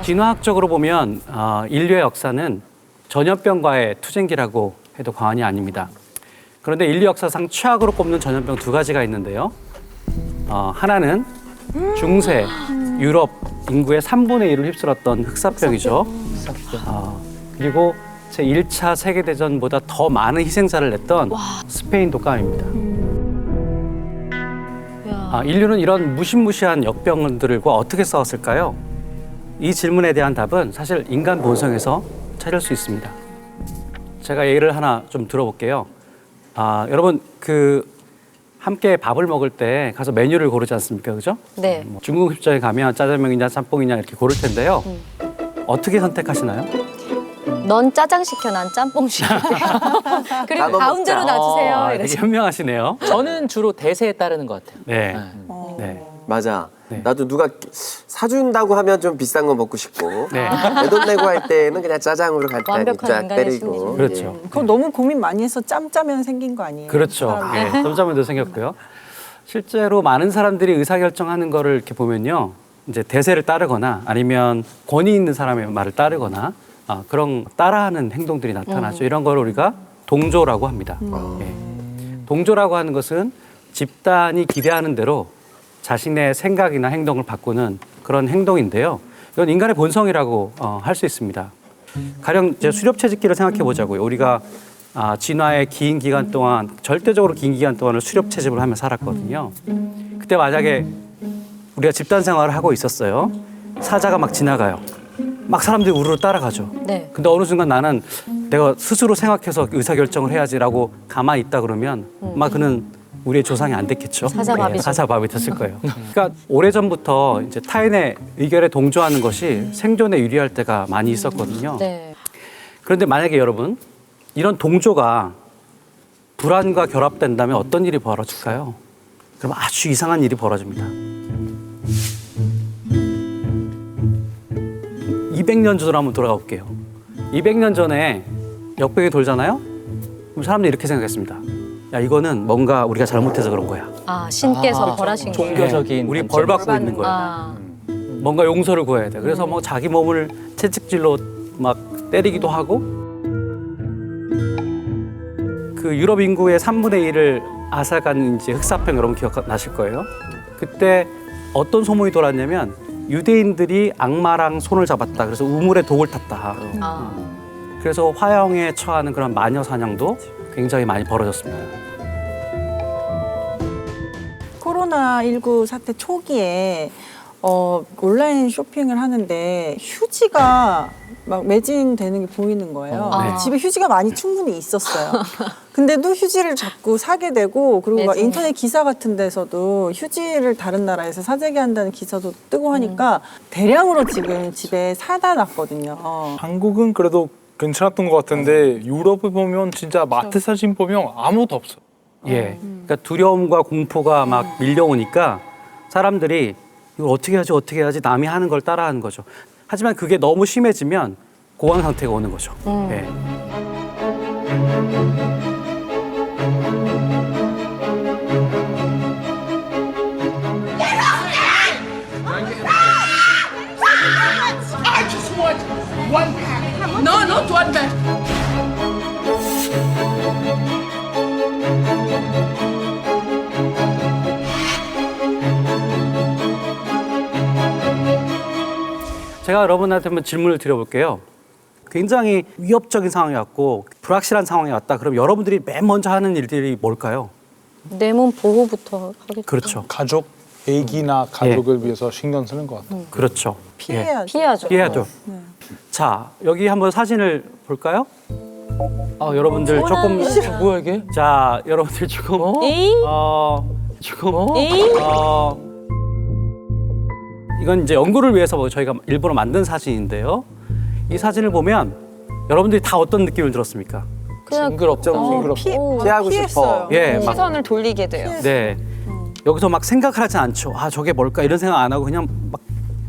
진화학적으로 보면 인류의 역사는 전염병과의 투쟁기라고 해도 과언이 아닙니다. 그런데 인류 역사상 최악으로 꼽는 전염병 두 가지가 있는데요. 하나는 중세 유럽 인구의 3분의 1을 휩쓸었던 흑사병이죠. 그리고 제1차 세계대전보다 더 많은 희생자를 냈던 스페인 독감입니다. 인류는 이런 무시무시한 역병들과 어떻게 싸웠을까요? 이 질문에 대한 답은 사실 인간 본성에서 찾을 수 있습니다. 제가 예를 하나 좀 들어볼게요. 여러분 함께 밥을 먹을 때 가서 메뉴를 고르지 않습니까? 그죠? 네. 중국 음식점에 가면 짜장면이냐 짬뽕이냐 이렇게 고를 텐데요. 어떻게 선택하시나요? 넌 짜장 시켜, 난 짬뽕 시켜. 그리고 가운데로 놔주세요. 되게 이러시. 현명하시네요. 저는 주로 대세에 따르는 것 같아요. 네. 네. 맞아. 네. 나도 누가 사준다고 하면 좀 비싼 거 먹고 싶고 네. 내 돈 내고 할 때는 그냥 짜장으로 간단히 완벽한 쫙 인간의 때리고. 심리죠. 그렇죠. 그거 너무 고민 많이 해서 짬짜면 생긴 거 아니에요? 그렇죠. 사람들. 네. 점점면도 생겼고요. 실제로 많은 사람들이 의사결정하는 거를 이렇게 보면요. 이제 대세를 따르거나 아니면 권위 있는 사람의 말을 따르거나 그런 따라하는 행동들이 나타나죠. 이런 걸 우리가 동조라고 합니다. 예. 동조라고 하는 것은 집단이 기대하는 대로 자신의 생각이나 행동을 바꾸는 그런 행동인데요. 이건 인간의 본성이라고 할 수 있습니다. 가령 이제 수렵채집기를 생각해 보자고요. 우리가 진화의 긴 기간 동안 절대적으로 긴 기간 동안을 수렵채집을 하며 살았거든요. 그때 만약에 우리가 집단 생활을 하고 있었어요. 사자가 막 지나가요. 막 사람들이 우르르 따라가죠. 네. 근데 어느 순간 나는 내가 스스로 생각해서 의사결정을 해야지라고 가만히 있다 그러면 아마 그는 우리의 조상이 안 됐겠죠. 사자밥이죠. 사자밥이 됐을 거예요. 그러니까 오래전부터 이제 타인의 의견에 동조하는 것이 생존에 유리할 때가 많이 있었거든요. 네. 그런데 만약에 여러분 이런 동조가 불안과 결합된다면 어떤 일이 벌어질까요? 그럼 아주 이상한 일이 벌어집니다. 200년 전으로 한번 돌아가 볼게요. 200년 전에 역병이 돌잖아요? 그럼 사람들이 이렇게 생각했습니다. 야, 이거는 뭔가 우리가 잘못해서 그런 거야. 신께서 벌하신 거예요. 종교적인 우리 관점. 벌 받고 있는 거야. 아, 뭔가 용서를 구해야 돼. 그래서 뭐 자기 몸을 채찍질로 막 때리기도 하고 그 유럽 인구의 3분의 1을 앗아간 이제 흑사병 여러분 기억나실 거예요. 그때 어떤 소문이 돌았냐면 유대인들이 악마랑 손을 잡았다. 그래서 우물에 독을 탔다. 그래서 화형에 처하는 그런 마녀 사냥도 굉장히 많이 벌어졌습니다. 코로나19 사태 초기에 온라인 쇼핑을 하는데 휴지가 막 매진되는 게 보이는 거예요. 근데 집에 휴지가 많이 충분히 있었어요. 근데도 휴지를 자꾸 사게 되고 그리고 막 매진해. 인터넷 기사 같은 데서도 휴지를 다른 나라에서 사재기 한다는 기사도 뜨고 하니까 대량으로 지금 집에 사다 놨거든요. 한국은 그래도 괜찮았던 것 같은데 유럽을 보면 진짜 마트 사진 보면 아무도 없어. 예. 그러니까 두려움과 공포가 막 밀려오니까 사람들이 이걸 어떻게 해야지 남이 하는 걸 따라하는 거죠. 하지만 그게 너무 심해지면 공황 상태가 오는 거죠. 예. I just want one pack. No, not one pack. 제가 여러분한테 한번 질문을 드려볼게요. 굉장히 위협적인 상황이 왔고 불확실한 상황이 왔다. 그럼 여러분들이 맨 먼저 하는 일들이 뭘까요? 내 몸 보호부터 하겠죠. 그렇죠. 가족, 애기나 가족을 위해서 신경 쓰는 것 같아요. 그렇죠. 피해야죠. 피해야죠. 피해야죠. 자, 여기 한번 사진을 볼까요? 여러분들 조금 뭐야 이게? 자, 여러분들 지금 지금 이건 이제 연구를 위해서 저희가 일부러 만든 사진인데요. 이 사진을 보면 여러분들이 다 어떤 느낌을 들었습니까? 그냥 징그럽다. 피하고 피했어요. 싶어. 예, 막 시선을 돌리게 돼요. 네. 여기서 막 생각을 하지 않죠. 저게 뭘까 이런 생각 안 하고 그냥 막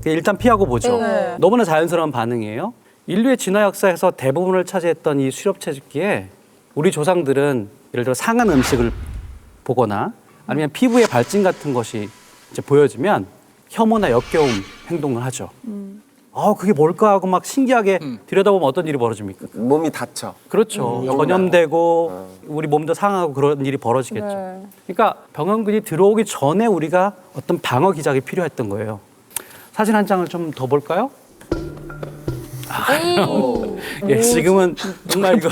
일단 피하고 보죠. 네. 너무나 자연스러운 반응이에요. 인류의 진화 역사에서 대부분을 차지했던 이 수렵채집기에 우리 조상들은 예를 들어 상한 음식을 보거나 아니면 피부에 발진 같은 것이 이제 보여지면 혐오나 역겨움 행동을 하죠. 그게 뭘까 하고 막 신기하게 들여다보면 어떤 일이 벌어집니까? 몸이 다쳐. 그렇죠. 전염되고 우리 몸도 상하고 그런 일이 벌어지겠죠. 네. 그러니까 병원균이 들어오기 전에 우리가 어떤 방어 기작이 필요했던 거예요. 사진 한 장을 좀 더 볼까요? 예, 지금은 정말 이거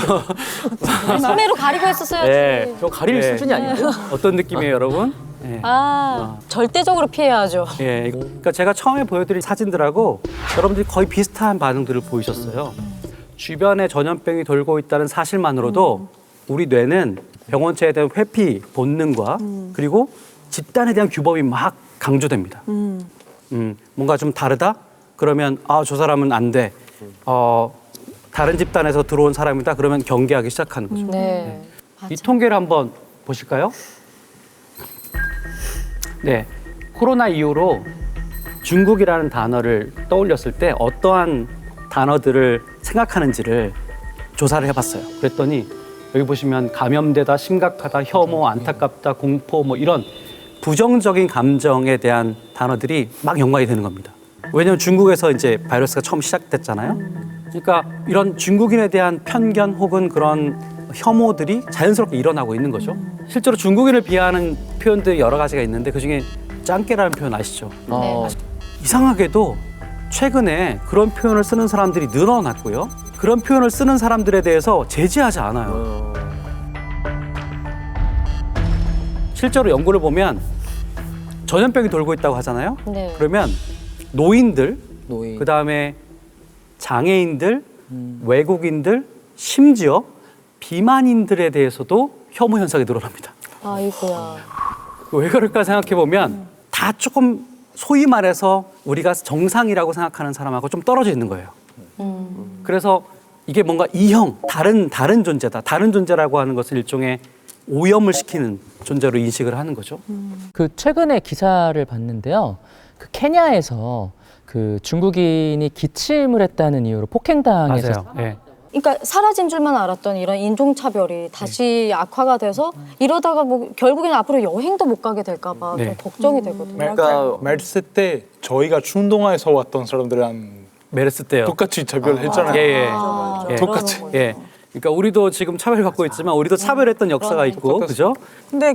소매로 가리고 했었어야지. 예, 저 가릴 수준이 아닌데요? 어떤 느낌이에요, 여러분? 예. 절대적으로 피해야죠. 예, 그러니까 제가 처음에 보여드린 사진들하고 여러분들이 거의 비슷한 반응들을 보이셨어요. 주변에 전염병이 돌고 있다는 사실만으로도 우리 뇌는 병원체에 대한 회피 본능과 그리고 집단에 대한 규범이 막 강조됩니다. 뭔가 좀 다르다? 그러면 저 사람은 안 돼. 다른 집단에서 들어온 사람이다. 그러면 경계하기 시작하는 거죠. 네. 이 통계를 한번 보실까요? 네, 코로나 이후로 중국이라는 단어를 떠올렸을 때 어떠한 단어들을 생각하는지를 조사를 해봤어요. 그랬더니 여기 보시면 감염되다, 심각하다, 혐오, 안타깝다, 공포 뭐 이런 부정적인 감정에 대한 단어들이 막 연관이 되는 겁니다. 왜냐하면 중국에서 이제 바이러스가 처음 시작됐잖아요. 그러니까 이런 중국인에 대한 편견 혹은 그런 혐오들이 자연스럽게 일어나고 있는 거죠. 실제로 중국인을 비하하는 표현들이 여러 가지가 있는데 그중에 짱깨라는 표현 아시죠? 이상하게도 최근에 그런 표현을 쓰는 사람들이 늘어났고요. 그런 표현을 쓰는 사람들에 대해서 제지하지 않아요. 실제로 연구를 보면 전염병이 돌고 있다고 하잖아요. 네. 그러면 노인들, 노인. 그다음에 장애인들, 외국인들, 심지어 비만인들에 대해서도 혐오 현상이 늘어납니다. 아이고야. 왜 그럴까 생각해 보면 다 조금 소위 말해서 우리가 정상이라고 생각하는 사람하고 좀 떨어져 있는 거예요. 그래서 이게 뭔가 이형, 다른 존재다. 다른 존재라고 하는 것은 일종의 오염을 시키는 존재로 인식을 하는 거죠. 그 최근에 기사를 봤는데요. 그 케냐에서 그 중국인이 기침을 했다는 이유로 폭행당해서 맞아요. 예. 그러니까 사라진 줄만 알았던 이런 인종차별이 다시 악화가 돼서 이러다가 뭐 결국에는 앞으로 여행도 못 가게 될까 봐 좀 네. 걱정이 되거든요. 그러니까 메르스 때 저희가 중동화에서 왔던 사람들이랑 메르스 때요. 똑같이 처벌했잖아요. 예. 예. 똑같이. 예. 그러니까 우리도 지금 차별받고 있지만 우리도 차별했던 역사가 있고, 그죠? 근데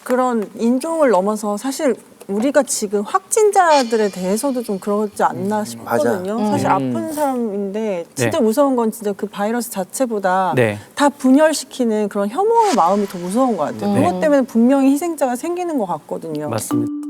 그런 인종을 넘어서 사실 우리가 지금 확진자들에 대해서도 좀 그러지 않나 싶거든요. 사실 아픈 사람인데 진짜 네. 무서운 건 진짜 그 바이러스 자체보다 네. 다 분열시키는 그런 혐오의 마음이 더 무서운 것 같아요. 그것 때문에 분명히 희생자가 생기는 것 같거든요. 맞습니다.